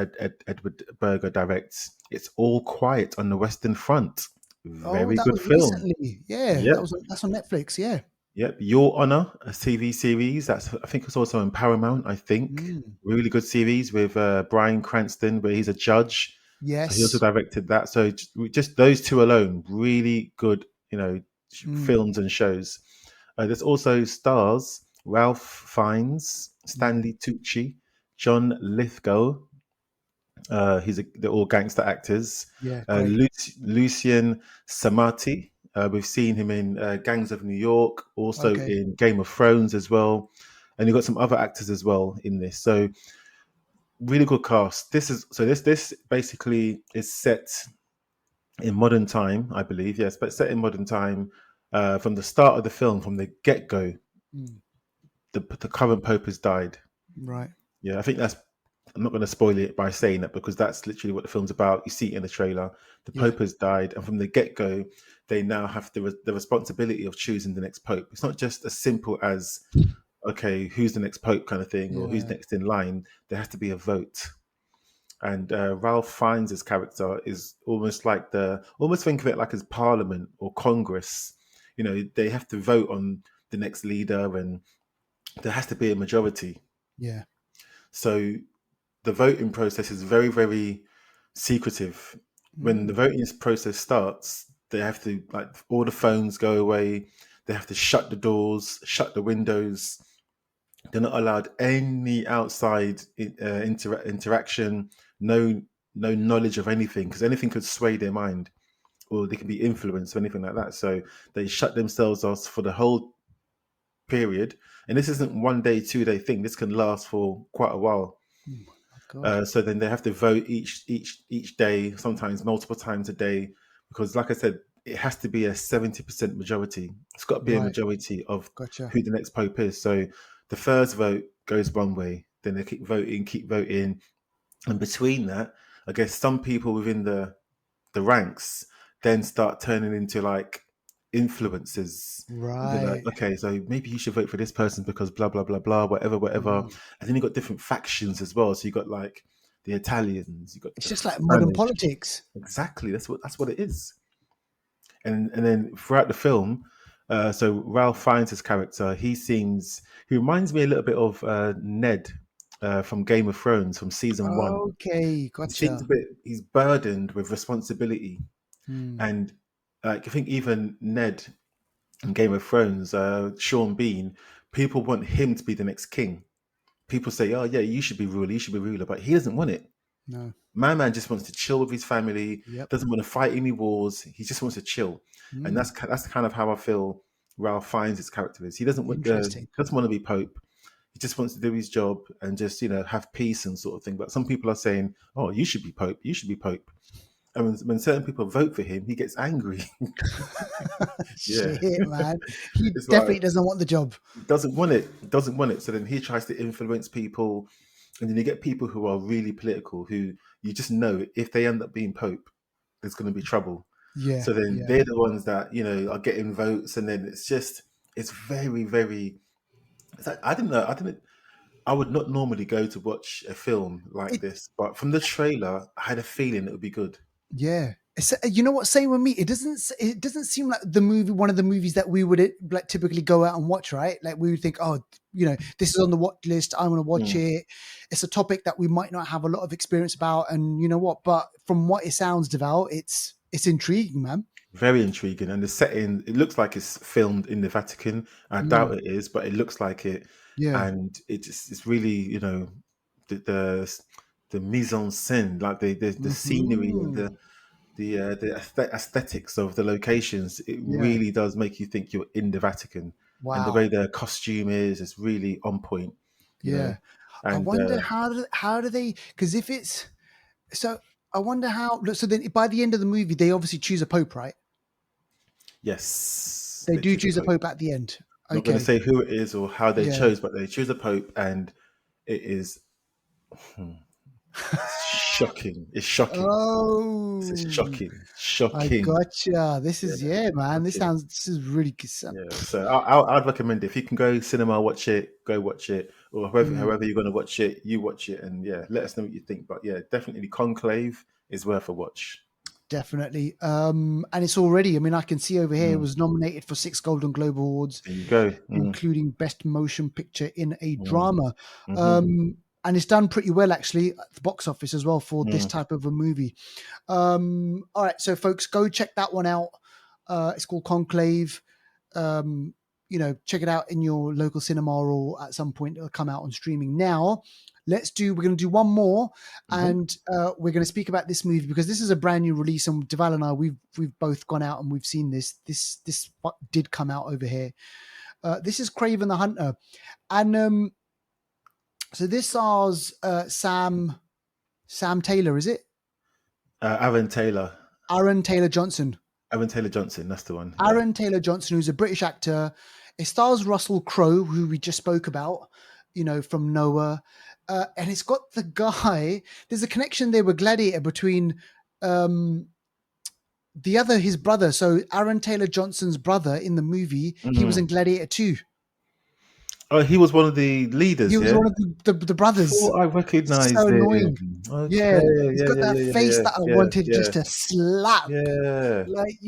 Edward Berger direct? It's All Quiet on the Western Front. Very good film.
Recently. Yeah,
yep.
That's on Netflix. Yeah.
Yep. Your Honor, a TV series. I think it's also on Paramount. I think really good series with Bryan Cranston, where he's a judge.
Yes.
So he also directed that. So just those two alone, really good. Films and shows. There's also stars Ralph Fiennes, Stanley Tucci, John Lithgow. They're all gangster actors.
Yeah,
Lucien Samati. We've seen him in Gangs of New York, also in Game of Thrones as well, and you've got some other actors as well in this. So really good cast. This basically is set in modern time, I believe. Yes, but set in modern time. From the start of the film, from the get-go, the current Pope has died.
Right.
Yeah, I think I'm not going to spoil it by saying that, because that's literally what the film's about. You see it in the trailer. The Pope has died, and from the get-go, they now have the responsibility of choosing the next Pope. It's not just as simple as, okay, who's the next Pope kind of thing, or who's next in line. There has to be a vote. And Ralph Fiennes' character is almost like almost think of it like as Parliament or Congress. They have to vote on the next leader, and there has to be a majority.
Yeah.
So the voting process is very, very secretive. When the voting process starts, they have to, all the phones go away. They have to shut the doors, shut the windows. They're not allowed any outside interaction, no knowledge of anything, because anything could sway their mind, or they can be influenced or anything like that. So they shut themselves off for the whole period. And this isn't 1 day, 2 day thing. This can last for quite a while. So then they have to vote each day, sometimes multiple times a day, because like I said, it has to be a 70% majority. It's got to be a majority of who the next Pope is. So the first vote goes one way, then they keep voting. And between that, I guess some people within the ranks then start turning into influencers.
Right.
Okay, so maybe you should vote for this person because blah, blah, blah, blah, whatever. And then you've got different factions as well. So you got the Italians.
It's just like modern politics.
Exactly. That's what it is. And then throughout the film, so Ralph Fiennes' character, he reminds me a little bit of Ned from Game of Thrones from season 1.
Okay, gotcha.
He's burdened with responsibility, and I think even Ned in Game of Thrones, Sean Bean, people want him to be the next king. People say, "Oh yeah, you should be ruler," but he doesn't want it.
No.
My man just wants to chill with his family. Doesn't want to fight any wars. He just wants to chill, and that's kind of how I feel Ralph Fiennes' character is. He doesn't want to be Pope. He just wants to do his job and just, have peace and sort of thing. But some people are saying, "Oh, you should be Pope. You should be Pope." And when certain people vote for him, he gets angry. Yeah,
Shit, man. He
it's
definitely
like
doesn't want the job.
he doesn't want it. He doesn't want it. So then he tries to influence people, and then you get people who are really political, who you just know if they end up being Pope, there's going to be trouble.
Yeah,
So then
yeah.
they're the ones that are getting votes, and then it's very, very. It's like, I didn't know. I didn't. I would not normally go to watch a film like
It,
this, but from the trailer, I had a feeling it would be good.
yeah. You know what? Same with me. It doesn't seem like the movie, one of the movies that we would like typically go out and watch, right? Like we would think, oh, this is on the watch list. I want to watch
Mm.
it. It's a topic that we might not have a lot of experience about, and you know what? But from what it sounds, Deval, it's intriguing, man.
Very intriguing, and the setting, it looks like it's filmed in the Vatican. I doubt
Mm,
it is, but it looks like it,
yeah.
and it's really the the mise en scène, like the scenery and
Hmm.
the aesthetics of the locations. It
Yeah.
really does make you think you're in the Vatican, and the way
Wow.
the costume is really on point. You know,
Yeah. I
and
wonder how do they, because if it's so, I wonder how. So then, by the end of the movie, they obviously choose a pope, right?
yes,
They
they
do
choose a
choose a
pope.
pope at the end.
Not going to
Okay.
say who it is or how they
Yeah.
chose, but they choose a pope, and it is. hmm, It's shocking. It's shocking. It's
Oh,
shocking.
I
Shocking.
gotcha. This
Yeah,
is, yeah, man.
shocking.
This is really good.
Yeah. So I'd recommend it. If you can go cinema, watch it. Go watch it, or however
Mm.
you're going to watch it, you watch it, and yeah, let us know what you think. But yeah, definitely Conclave is worth a watch.
Definitely. And it's already, I mean, I can see over here it
Mm.
was nominated for 6 Golden Globe Awards,
There you go.
including Best Motion Picture in a
Mm.
Drama.
Hmm.
And it's done pretty well, actually, at the box office as well for this
Mm.
type of a movie. All right, so folks, go check that one out. It's called Conclave. Um, check it out in your local cinema, or at some point it'll come out on streaming. Now, we're going to do one more,
Hmm.
and we're going to speak about this movie because this is a brand new release, and Deval and I, we've both gone out and we've seen this. This did come out over here. This is Kraven the Hunter, and so this stars Sam Taylor, is it?
Aaron Taylor.
Arron Taylor-Johnson.
Aaron Taylor-Johnson. That's the one. Yeah.
Arron Taylor-Johnson, who's a British actor. It stars Russel Crowe, who we just spoke about, from Noah. And it's got the guy, there's a connection there with Gladiator between um, his brother. So Arron Taylor-Johnson's brother in the movie, he was in
Mm.
Gladiator 2.
Oh, he was one of the
He
leaders.
was
Yeah.
one of the brothers.
Thought I
It's so
recognised him.
annoying.
Okay.
Yeah, he's
Yeah.
got
Yeah.
that
Yeah.
face
Yeah.
that I
Yeah.
wanted
Yeah.
just to slap.
Yeah.
Like,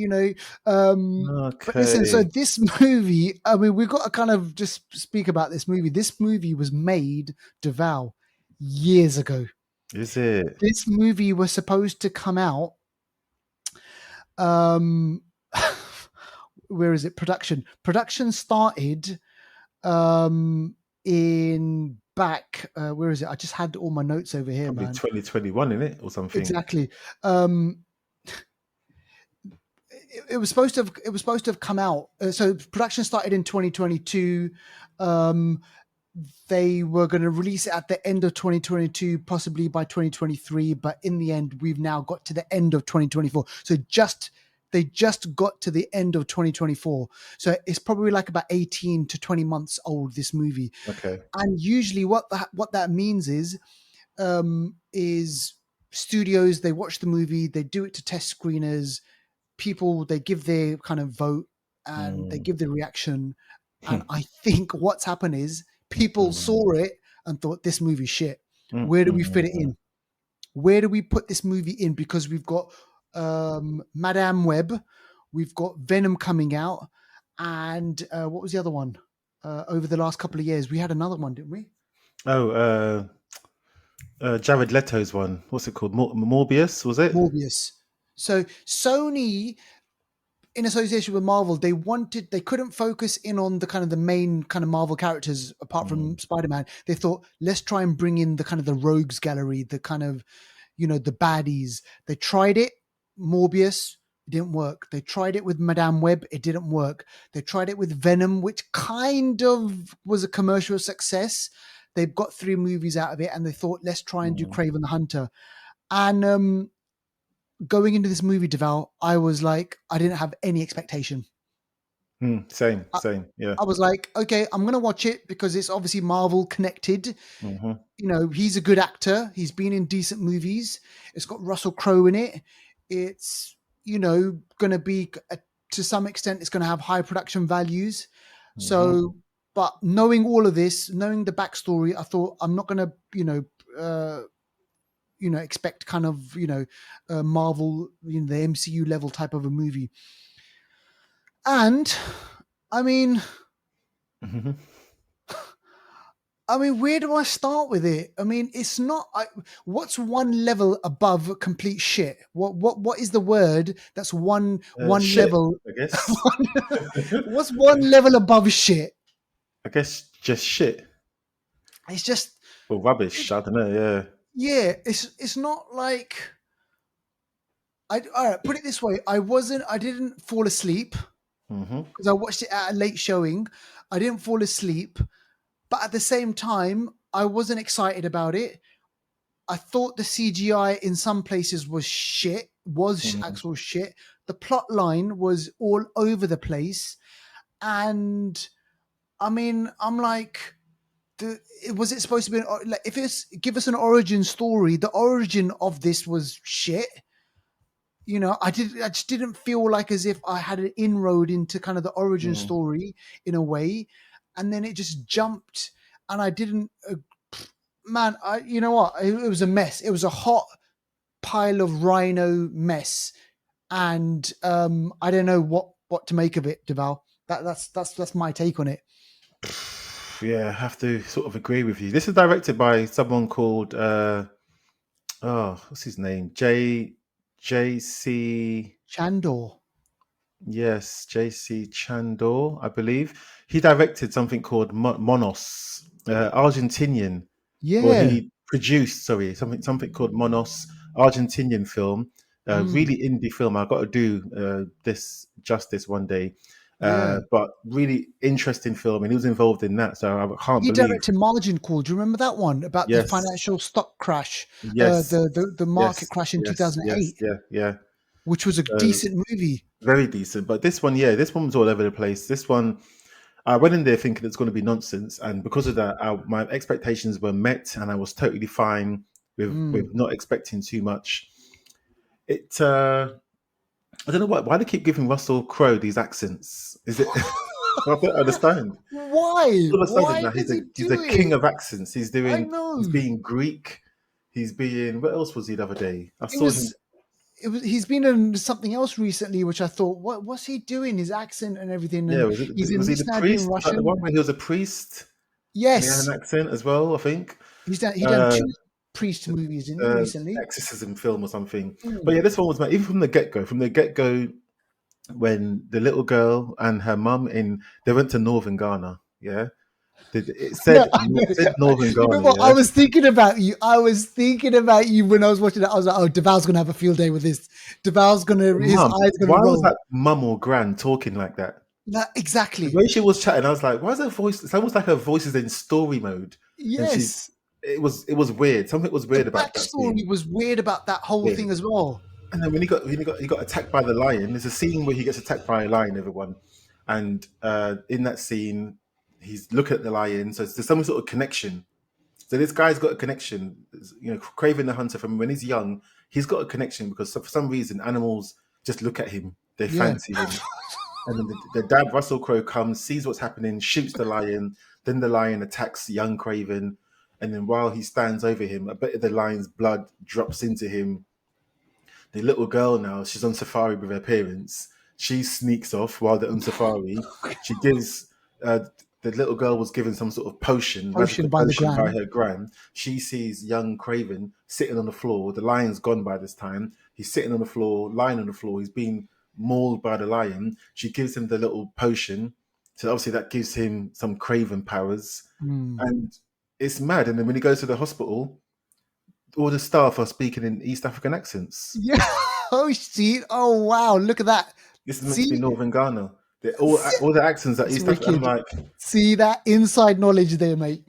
but listen, so
Okay.
this movie, I mean, we've got to kind of just speak about this movie. This movie was made, Deval, years ago.
Is it?
This movie was supposed to come out. Um, where is it? Production started in back. Where is it? I just had all my notes over here,
Probably
man.
2021, in it or something.
Exactly. It was supposed to have come out. So production started in 2022. They were going to release it at the end of 2022, possibly by 2023. But in the end, we've now got to the end of 2024. So they just got to the end of 2024. So it's probably like about 18 to 20 months old, this movie.
Okay.
And usually what that means is studios, they watch the movie, they do it to test screeners, people, they give their kind of vote and they
Mm.
give their reaction. And I think what's happened is people saw it and thought, this movie's shit. Where do we fit it in? Where do we put this movie in? Because we've got Madame Web, we've got Venom coming out, and what was the other one? Over the last couple of years, we had another one, didn't we?
Oh, Jared Leto's one. What's it called? Morbius, was it?
Morbius. So Sony, in association with Marvel, they couldn't focus in on the kind of the main kind of Marvel characters apart from Spider-Man. They thought, let's try and bring in the kind of the rogues gallery, the kind of, the baddies. They tried it. Morbius It didn't work. They tried it with Madame Web. It didn't work. They tried it with Venom, which kind of was a commercial success. They've got 3 movies out of it, and they thought, let's try and do Kraven the Hunter. And going into this movie, Deval, I was like, I didn't have any expectation.
Same, yeah.
I was like, okay, I'm going to watch it because it's obviously Marvel connected.
Mm-hmm.
You know, he's a good actor. He's been in decent movies. It's got Russel Crowe in it. It's, you know, going to be, to some extent, it's going to have high production values.
Mm-hmm.
So, but knowing all of this, knowing the backstory, I thought I'm not going to, expect kind of, Marvel, the MCU level type of a movie. And I mean, where do I start with it? I mean, it's not. What's one level above complete shit? What is the word that's one
shit,
level?
I guess.
What's one level above shit?
I guess just shit.
It's just
rubbish. I don't know. Yeah.
Yeah, it's not like. All right, put it this way: I didn't fall asleep because I watched it at a late showing. I didn't fall asleep. But at the same time, I wasn't excited about it. I thought the CGI in some places was shit, actual shit. The plot line was all over the place. And I mean, I'm like, was it supposed to be, if it's give us an origin story, the origin of this was shit. You know, I just didn't feel like as if I had an inroad into kind of the origin story in a way. And then it just jumped. And I didn't, you know what? It was a mess. It was a hot pile of rhino mess, and I don't know what to make of it, Deval. That's my take on it.
Yeah, I have to sort of agree with you. This is directed by someone called what's his name? J.C.
Chandor.
Yes, J.C. Chandor, I believe. He directed something called Monos, Argentinian.
Yeah.
Well, he produced, something called Monos, Argentinian film. Really indie film. I've got to do this justice one day. But really interesting film, and he was involved in that. So I can't believe.
He directed Margin Call. Do you remember that one about the financial stock crash?
Yes.
The market crash in 2008.
Yeah.
Which was a decent movie.
Very decent. But this one was all over the place. This one, I went in there thinking it's going to be nonsense. And because of that, my expectations were met, and I was totally fine with not expecting too much. I don't know why they keep giving Russel Crowe these accents. Is it? I don't understand.
Why?
All of a sudden, he's a king of accents. He's being Greek. He's being, what else was he the other day? I saw him.
He's been in something else recently, which I thought, what's he doing? His accent and everything. And
was he the priest? Like the one where he was a priest?
Yes.
He had an accent as well, I think.
He done 2 priest movies, didn't he, recently?
Exorcism film or something. But yeah, this one was even from the get-go, when the little girl and her mum they went to northern Ghana, yeah? It said northern Ghana.
You know what? I was thinking about you. When I was watching it. I was like, oh, Deval's going to have a field day with this. Deval's going to, his eyes going to roll.
Why was that mum or gran talking like that?
Exactly.
The way she was chatting, I was like, why is her voice, it's almost like her voice is in story mode.
Yes.
It was weird. Something was weird about that scene.
The backstory was weird about that whole thing as well.
And then when he got attacked by the lion, there's a scene where he gets attacked by a lion, everyone. And in that scene, he's looking at the lion. So there's some sort of connection. So this guy's got a connection. You know, Kraven the Hunter, from when he's young, he's got a connection because for some reason animals just look at him. They fancy him. And then the dad, Russel Crowe, comes, sees what's happening, shoots the lion. Then the lion attacks young Kraven. And then while he stands over him, a bit of the lion's blood drops into him. The little girl now, she's on safari with her parents. She sneaks off while they're on safari. She gives, the little girl was given some sort of potion by her gran. She sees young Kraven sitting on the floor. The lion's gone by this time. He's sitting on the floor, lying on the floor. He's being mauled by the lion. She gives him the little potion. So obviously that gives him some Kraven powers. And it's mad. And then when he goes to the hospital, all the staff are speaking in East African accents.
Yeah. Oh, see, oh wow, look at that.
This is meant to be
See,
Northern Ghana. All the accents that
that's
used to. I'm
wicked.
like,
See that inside knowledge there, mate.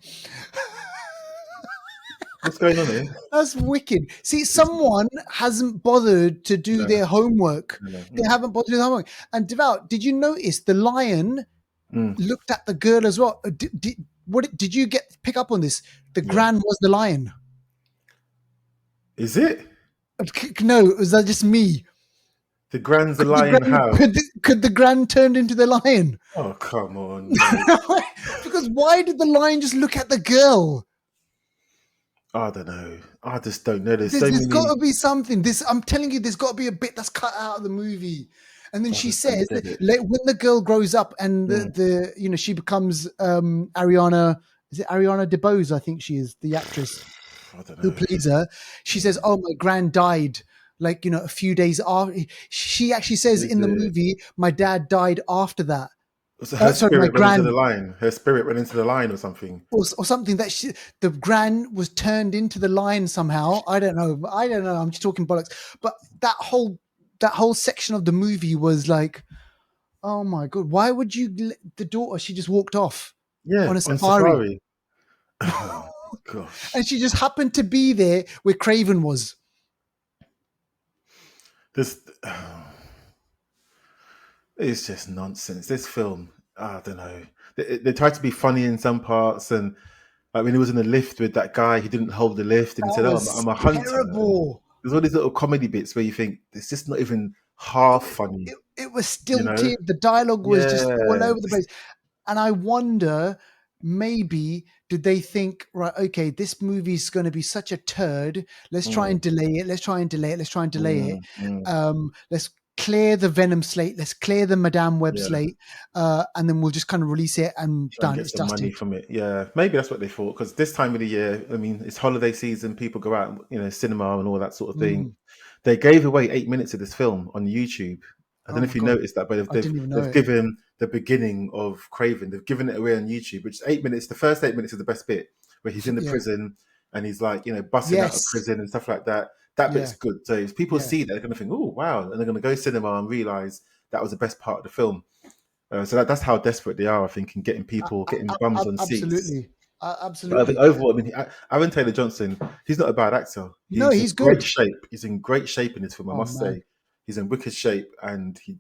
what's going on here?
That's wicked. See, someone hasn't bothered to do
No,
their homework.
no,
They
no.
haven't bothered to do their homework. And Devout, did you notice the lion
Mm.
looked at the girl as well? Did you pick up on this? The
Yeah.
Gran was the lion.
Is it?
No, was that just me?
The Grand's the
Could the
lion?
Gran,
How?
could the Gran turned into the lion?
Oh, come on. No.
Because why did the lion just look at the girl?
I don't know. I just don't know. There's so
There's got
many.
to be something. I'm telling you, there's got to be a bit that's cut out of the movie. And then
I
she
just don't
says,
get it.
when the girl grows up and she becomes Ariana, is it Ariana DeBose? I think she is the actress
I don't
who
know.
plays her. She says, "Oh, my gran died." Like, a few days after. She actually says
Is
in the
it?
movie, "My dad died after that."
So her
Sorry, my
spirit went into the
gran.
line. Her spirit went into the line or something.
Or something that the gran was turned into the lion somehow. I don't know. I'm just talking bollocks. But that whole section of the movie was like, oh my god, why would you? The daughter, she just walked off
Yeah,
on a
on
safari,
safari. Oh, gosh.
and she just happened to be there where Kraven was.
This it's just nonsense. This film, I don't know. They tried to be funny in some parts, and like when he was in the lift with that guy, he didn't hold the lift, and he
That
said, "Oh, I'm
was
a hunter." And
terrible.
there's all these little comedy bits where you think it's just not even half funny,
It was
you know?
stilted. The dialogue was just all
Yeah.
over the place. And I wonder, maybe did they think, right, okay, this movie's going to be such a turd. Let's try and
Mm,
delay it. Let's try and delay it. Let's try and delay it.
mm, mm.
Let's clear the Venom slate. Let's clear the Madame Web
Yeah.
slate. And then we'll just kind of release it and
Try and
done.
get
It's
some money
dusted.
from it. Yeah, maybe that's what they thought. Because this time of the year, I mean, it's holiday season. People go out, cinema and all that sort of thing.
Mm.
They gave away 8 minutes of this film on YouTube. I don't
Oh
know
my
if you
God.
noticed that, but
I didn't even know
they've
it.
given the beginning of Craven. They've given it away on YouTube, which is 8 minutes. The first 8 minutes is the best bit, where he's in the
Yeah.
prison and he's like, busting out of
Yes.
prison and stuff like that. That bit's
Yeah.
good. So if people
Yeah.
see that, they're going to think, "Oh, wow," and they're going to go cinema and realize that was the best part of the film. So that's how desperate they are, I think, in getting people, getting bums on seats.
Absolutely.
But I think
Absolutely.
overall, I mean, Arron Taylor-Johnson, he's not a bad actor.
No,
He's in
he's
great
good.
shape. He's in great shape in this film, I
Oh
must
man.
say. He's in wicked shape, and he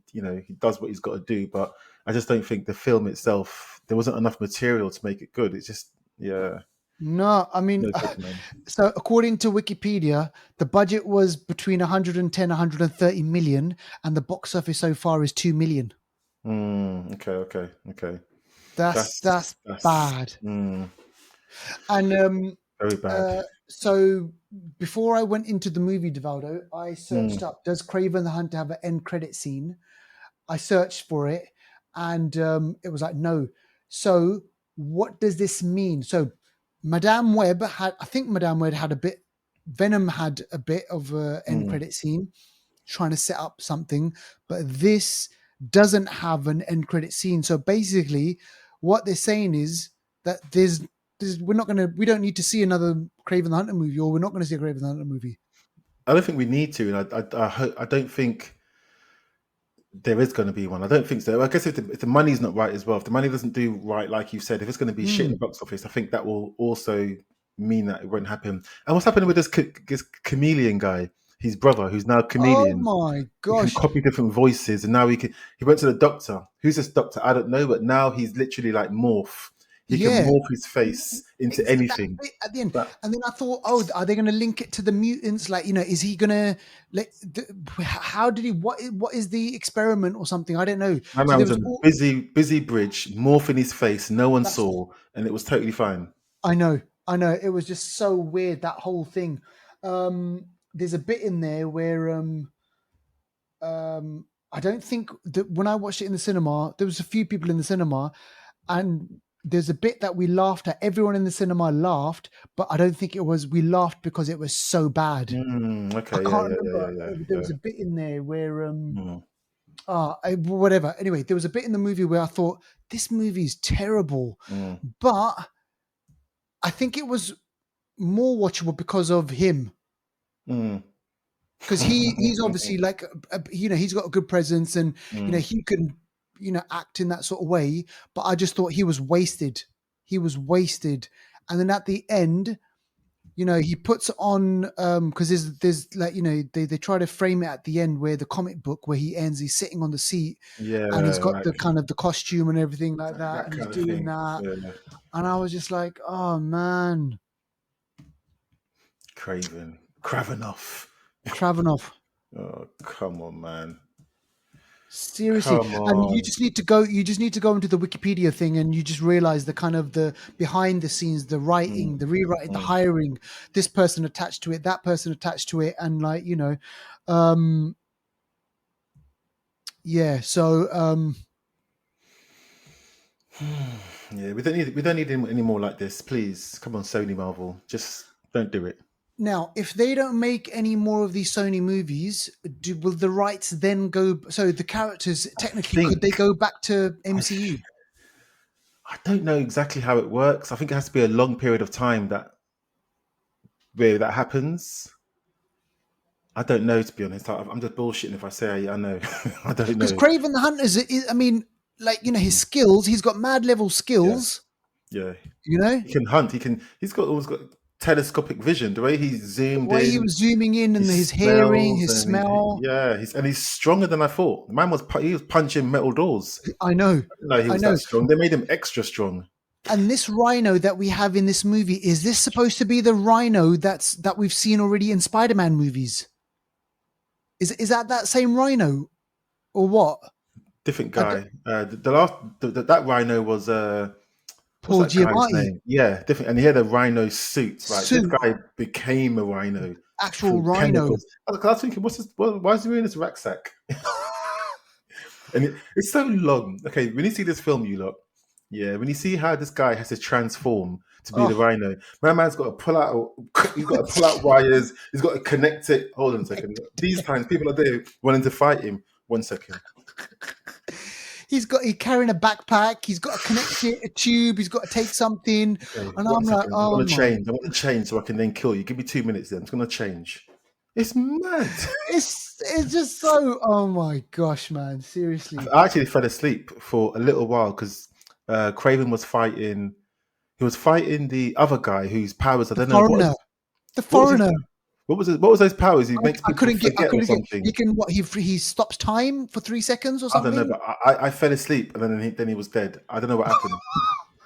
does what he's got to do. But I just don't think the film itself, there wasn't enough material to make it good. It's just, yeah,
No, I mean,
no good, man.
so according to Wikipedia, the budget was between 110, 130 million, and the box office so far is 2 million.
Okay.
That's
That's
bad. And
very bad.
so before I went into the movie, Devaldo, I searched
Mm,
up, does Kraven the Hunter have an end credit scene? I searched for it, and it was like, no. So what does this mean? So Madame Web had, I think Madame Web had a bit, Venom had a bit of an end
mm.
credit scene trying to set up something, but this doesn't have an end credit scene. So basically what they're saying is that we don't need to see another Kraven the Hunter movie, or we're not going to see a Kraven the Hunter movie.
I don't think we need to, and I don't think there is going to be one. I don't think so. I guess if the money's not right as well, if the money doesn't do right, like you said, if it's going to be shit in the box office, I think that will also mean that it won't happen. And what's happening with this chameleon guy, his brother, who's now
Oh
chameleon?
my
He can
gosh.
copy different voices, and now he went to the doctor. Who's this doctor? I don't know, but now he's literally like morph. He can
Yeah.
morph his face into
That
anything.
bit at the end,
But
and then I thought, oh, are they going to link it to the mutants? Like, is he going to? Like, how did he? What is the experiment or something? I don't know.
my
So
man
there
was
was
on
all
busy bridge, morph in his face. No one
that's.
saw, and it was totally fine.
I know. It was just so weird, that whole thing. There's a bit in there where I don't think that when I watched it in the cinema, there was a few people in the cinema, and there's a bit that we laughed at. Everyone in the cinema laughed, but I don't think we laughed because it was so bad. I
Okay,
can't remember. There
yeah.
was a bit in there where
Mm,
whatever. Anyway, there was a bit in the movie where I thought this movie's terrible,
mm.
but I think it was more watchable because of him.
Mm.
because he's obviously like he's got a good presence, and
Mm.
he can act in that sort of way. But I just thought he was wasted. He was wasted, and then at the end, he puts on because there's like they try to frame it at the end where the comic book where he ends, he's sitting on the seat
Yeah,
and he's got
like
the kind of the costume and everything like that,
that
and he's
kind of
doing
thing.
that,
Yeah.
and I was just like, oh man,
Kravinoff.
Kravenov.
Oh, come on, man.
Seriously,
Come
and you
on.
just need to go. You just need to go into the Wikipedia thing, and you just realize the kind of the behind the scenes, the writing,
Mm,
the rewriting, the
mm.
hiring. This person attached to it, that person attached to it, and like um, yeah. So
Yeah, we don't need any more like this. Please, come on, Sony Marvel. Just don't do it.
now, if they don't make any more of these Sony movies, will the rights then go? So the characters
I
technically could
think
they go back to
I
MCU?
I don't know exactly how it works. I think it has to be a long period of time where that happens. I don't know, to be honest. I'm just bullshitting if I say I know. I don't
Because
know.
Kraven the Hunter I mean, like his skills. He's got mad level
Yeah,
skills.
yeah.
You know.
He can hunt. He's always got telescopic vision. The way he's
The
zoomed
way he
in,
was zooming in
he
and his hearing,
smells,
his
and
smell.
yeah, he's stronger than I thought. The man he was punching metal doors.
I know.
I didn't know he
I
was
know.
that strong. They made him extra strong.
And this rhino that we have in this movie, is this supposed to be the rhino that we've seen already in Spider-Man movies? Is that same rhino or what?
Different guy. That rhino was what's
Paul
that guy's
Giamatti.
name? Yeah, different. And he had a rhino suit. Right, this
Suit,
guy became a rhino
actual
through
rhino.
chemicals. I was thinking, why is he wearing this rucksack? And it's so long. Okay, when you see this film, you lot, yeah, when you see how this guy has to transform to be the
Oh,
rhino, my man's got to pull out. He's got to pull out wires. He's got to connect it. Hold on a second. These times, people are there wanting to fight him. 1 second.
he's carrying a backpack. He's got to connect it, a tube. He's got to take something.
Okay,
And
one
I'm like,
second. I'm
oh
gonna
my.
change. I want to change so I can then kill you. Give me 2 minutes. Then I'm just gonna change. It's mad.
It's just so, oh my gosh, man. Seriously.
I actually fell asleep for a little while because Craven was fighting. He was fighting the other guy whose powers I
The
don't know
foreigner. The
what was his
foreigner.
what was those powers? He makes
I
people
I
forget or
couldn't get, he
something.
can, what, he stops time for 3 seconds or
I don't know,
something?
but I fell asleep and then he was dead. I don't know what happened.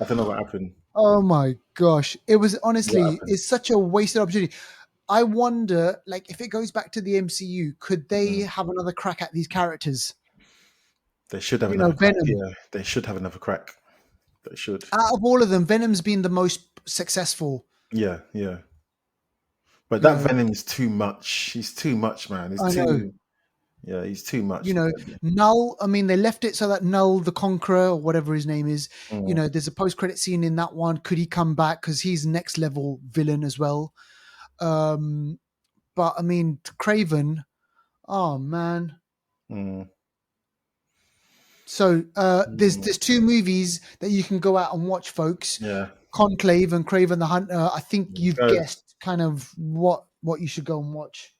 I don't know what happened.
Oh my gosh. It was
What
honestly,
happened?
it's such a wasted opportunity. I wonder, like, if it goes back to the MCU, could they
Mm.
have another crack at these characters?
They should have another crack.
Venom.
Yeah, they should have another crack. They should.
Out of all of them, Venom's been the most successful.
Yeah, yeah. But
You
that
know,
Venom is too much. He's too much, man. He's
I know.
too. Yeah, he's too much.
Null, I mean, they left it so that Null the Conqueror, or whatever his name is,
Mm.
there's a post-credit scene in that one. Could he come back? Because he's next level villain as well. But I mean, Craven, oh man.
Mm.
So there's
Mm.
there's two movies that you can go out and watch, folks.
Yeah.
Conclave and Kraven the Hunter. I think you've
Go.
guessed kind of what you should go and watch.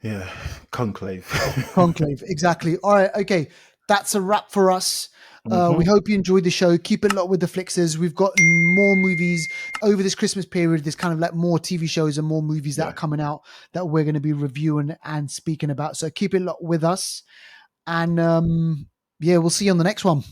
Yeah. Conclave.
Conclave, exactly. All right, okay. That's a wrap for us. We hope you enjoyed the show. Keep it locked with the Flixters. We've got more movies over this Christmas period. There's kind of like more TV shows and more movies that are coming out that we're going to be reviewing and speaking about. So keep it locked with us. And yeah, we'll see you on the next one.